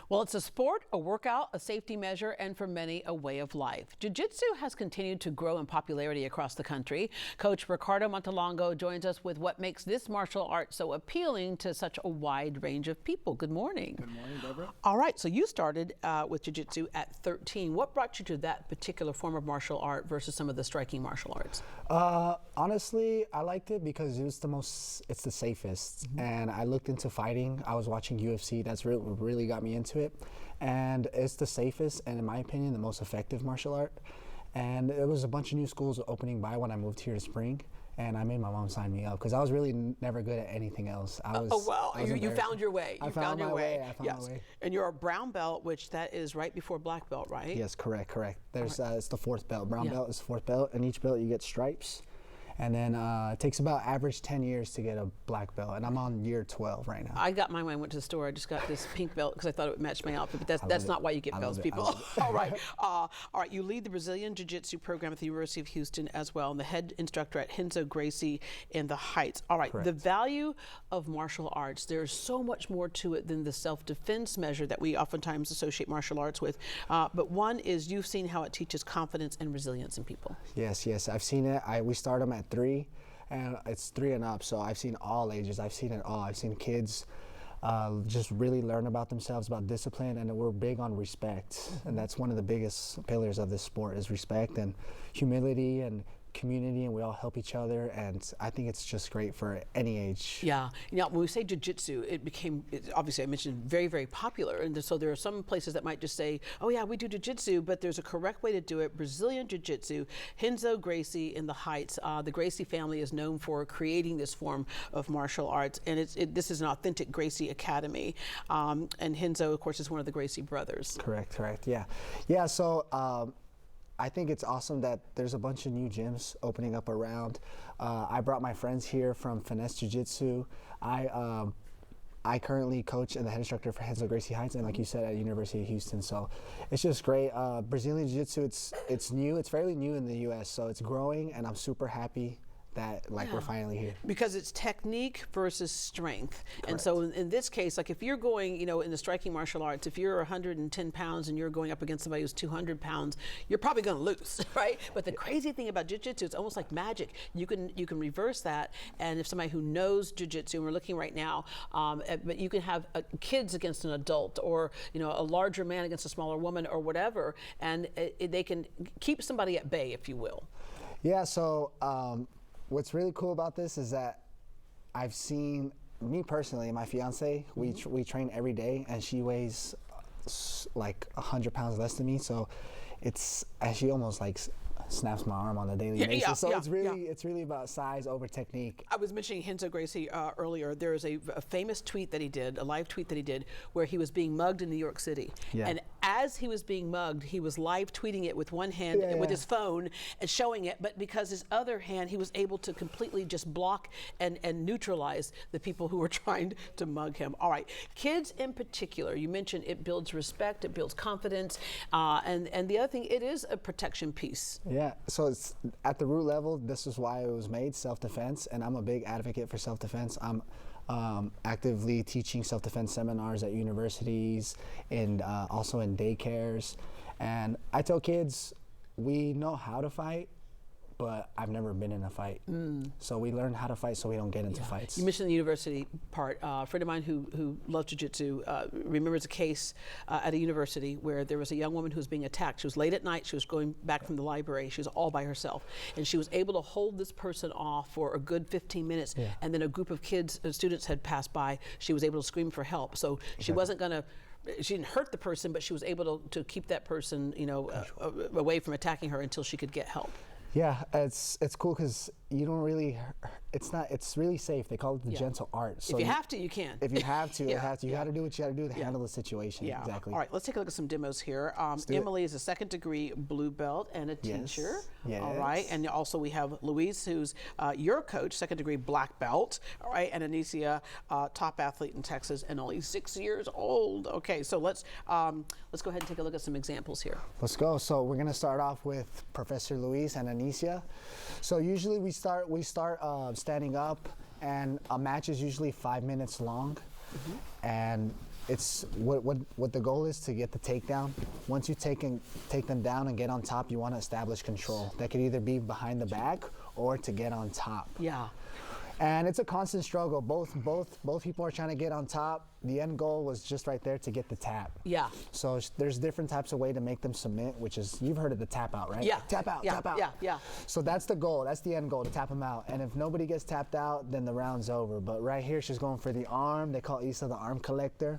Well, it's a sport, a workout, a safety measure, and for many, a way of life. Jiu-Jitsu has continued to grow in popularity across the country. Coach Ricardo Montalongo joins us with what makes this martial art so appealing to such a wide range of people. Good morning. Good morning, Deborah. All right, so you started with Jiu-Jitsu at 13. What brought you to that particular form of martial art versus some of the striking martial arts? Honestly, I liked it because it's the safest. Mm-hmm. And I looked into fighting. I was watching UFC. That's really got me into it. And it's the safest and, in my opinion, the most effective martial art. And there was a bunch of new schools opening by when I moved here to Spring. And I made my mom sign me up because I was really never good at anything else. You found your way. I found my way. And you're a brown belt, which that is right before black belt, right? Yes, correct. There's it's the fourth belt. Brown belt is fourth belt, and each belt you get stripes. And then it takes about average 10 years to get a black belt, and I'm on year 12 right now. I got mine when I went to the store. I just got this pink belt because I thought it would match my outfit, but that's not why you get belts, people. All right. All right, you lead the Brazilian Jiu-Jitsu program at the University of Houston as well, and the head instructor at Renzo Gracie in the Heights. All right, the value of martial arts, there's so much more to it than the self-defense measure that we oftentimes associate martial arts with, but one is you've seen how it teaches confidence and resilience in people. Yes, I've seen it. We start them at 3, and it's 3 and up, so I've seen all ages. I've seen it all. I've seen kids just really learn about themselves, about discipline, and we're big on respect. And that's one of the biggest pillars of this sport is respect and humility and community, and we all help each other, and I think it's just great for any age. Yeah, when we say jiu-jitsu, obviously I mentioned very, very popular, and so there are some places that might just say, oh yeah, we do jiu-jitsu, but there's a correct way to do it. Brazilian jiu-jitsu, Renzo Gracie in the Heights. The Gracie family is known for creating this form of martial arts, and this is an authentic Gracie academy, and Renzo, of course, is one of the Gracie brothers. Correct, yeah. So I think it's awesome that there's a bunch of new gyms opening up around. I brought my friends here from Finesse Jiu-Jitsu. I currently coach and the head instructor for Renzo Gracie Heights, and like you said, at University of Houston. So it's just great. Brazilian Jiu-Jitsu, it's new. It's fairly new in the U.S., so it's growing, and I'm super happy that we're finally here. Because it's technique versus strength. Correct. And so in this case, like if you're going, in the striking martial arts, if you're 110 pounds and you're going up against somebody who's 200 pounds, you're probably going to lose, right? But the crazy thing about jiu-jitsu, it's almost like magic. You can reverse that, and if somebody who knows jiu-jitsu, and we're looking right now, but you can have kids against an adult, or a larger man against a smaller woman, or whatever, and they can keep somebody at bay, if you will. Yeah, so what's really cool about this is that I've seen, me personally, my fiance, we train every day, and she weighs like 100 pounds less than me, so she almost like snaps my arm on a daily basis. So it's really about size over technique. I was mentioning Renzo Gracie earlier. There is a famous tweet that he did, a live tweet that he did, where he was being mugged in New York City. Yeah. And as he was being mugged, he was live tweeting it with one hand, with his phone, and showing it, but because his other hand, he was able to completely just block and neutralize the people who were trying to mug him. All right, kids in particular, you mentioned it builds respect, it builds confidence, and the other thing, it is a protection piece. Yeah, so it's at the root level, this is why it was made, self-defense, and I'm a big advocate for self-defense. I'm actively teaching self-defense seminars at universities and also in daycares. And I tell kids, we know how to fight, but I've never been in a fight. So we learn how to fight so we don't get into fights. You mentioned the university part. A friend of mine who loves jiu-jitsu remembers a case at a university where there was a young woman who was being attacked. She was late at night. She was going back from the library. She was all by herself. And she was able to hold this person off for a good 15 minutes. Yeah. And then a group of students had passed by. She was able to scream for help. So she wasn't going to, she didn't hurt the person, but she was able to keep that person, away from attacking her until she could get help. Yeah, it's cool because you don't really, it's really safe. They call it the gentle art. So if you have to, you can. If you have to, you got to do what you got to do to handle the situation. Yeah. Exactly. All right, let's take a look at some demos here. Emily is a second-degree blue belt and a teacher. Yes. All right, and also we have Luis, who's your coach, second-degree black belt. All right, and Anicia, top athlete in Texas and only 6 years old. Okay, so let's go ahead and take a look at some examples here. Let's go. So we're gonna start off with Professor Luis and Anicia. So usually we start standing up, and a match is usually 5 minutes long. And it's what the goal is to get the takedown. Once you take them down and get on top, you want to establish control. That could either be behind the back or to get on top. Yeah. And it's a constant struggle. Both people are trying to get on top. The end goal was just right there to get the tap. Yeah. So there's different types of way to make them submit, which is, you've heard of the tap out, right? Yeah. Tap out, yeah. tap out. Yeah, yeah. So that's the goal. That's the end goal, to tap them out. And if nobody gets tapped out, then the round's over. But right here, she's going for the arm. They call Isa the arm collector.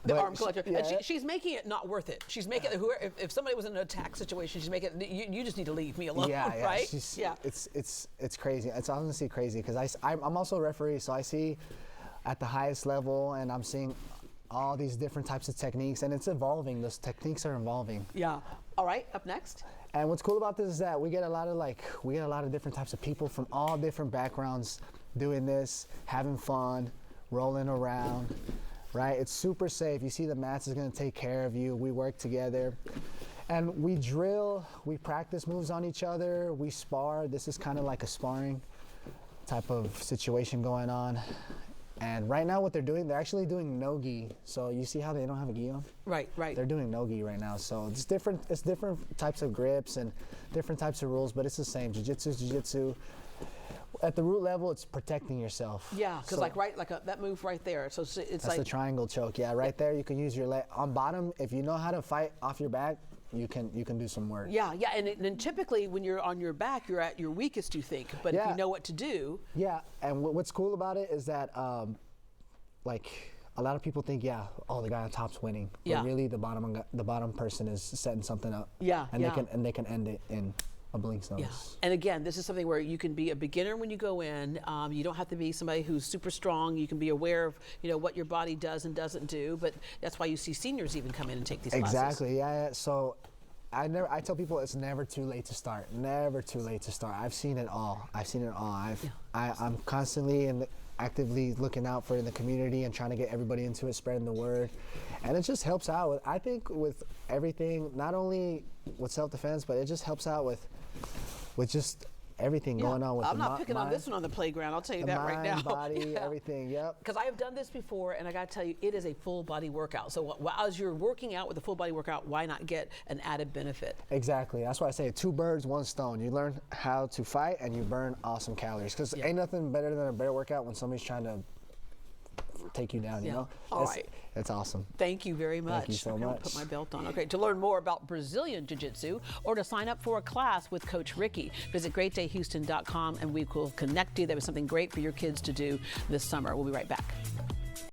The arm collector. Yeah. And she's making it not worth it. She's making it, if somebody was in an attack situation, she's making it, you just need to leave me alone, yeah, right? Yeah. It's crazy. It's honestly crazy, because I'm also a referee, so I see at the highest level, and I'm seeing all these different types of techniques, and it's evolving. Those techniques are evolving. Yeah. All right, up next. And what's cool about this is that we get a lot of different types of people from all different backgrounds doing this, having fun, rolling around. Right, it's super safe. You see the mats is gonna take care of you. We work together, and we drill, we practice moves on each other, we spar. This is kind of like a sparring type of situation going on. And right now what they're doing, they're actually doing no-gi. So you see how they don't have a gi on? Right. They're doing no-gi right now. So it's different types of grips and different types of rules, but it's the same. Jiu-Jitsu is Jiu-Jitsu. At the root level, it's protecting yourself. Yeah, because that move right there. So it's that's like the triangle choke. Yeah, right there. You can use your leg on bottom. If you know how to fight off your back, you can do some work. Yeah, and then typically when you're on your back, you're at your weakest, you think. But if you know what to do. Yeah, and what's cool about it is that like a lot of people think, the guy on top's winning. But really the bottom person is setting something up. Yeah, and they can end it in a blink's notice. Yeah. And again, this is something where you can be a beginner when you go in. You don't have to be somebody who's super strong. You can be aware of what your body does and doesn't do. But that's why you see seniors even come in and take these classes. Exactly. Yeah. So I tell people it's never too late to start. Never too late to start. I've seen it all. I'm constantly actively looking out for the community and trying to get everybody into it, spreading the word. And it just helps out. I think with everything, not only with self-defense, but it just helps out with just everything going on with I'm not picking on this one on the playground, I'll tell you that right now. Body, everything, yep. Because I have done this before, and I got to tell you, it is a full body workout. So as you're working out with a full body workout, why not get an added benefit? Exactly. That's why I say 2 birds, 1 stone. You learn how to fight, and you burn awesome calories. Because ain't nothing better than a bear workout when somebody's trying to take you down, you know? All right. It's awesome. Thank you very much. Thank you so much. I'll put my belt on. Okay, to learn more about Brazilian Jiu-Jitsu or to sign up for a class with Coach Ricky, visit greatdayhouston.com and we will connect you. There was something great for your kids to do this summer. We'll be right back.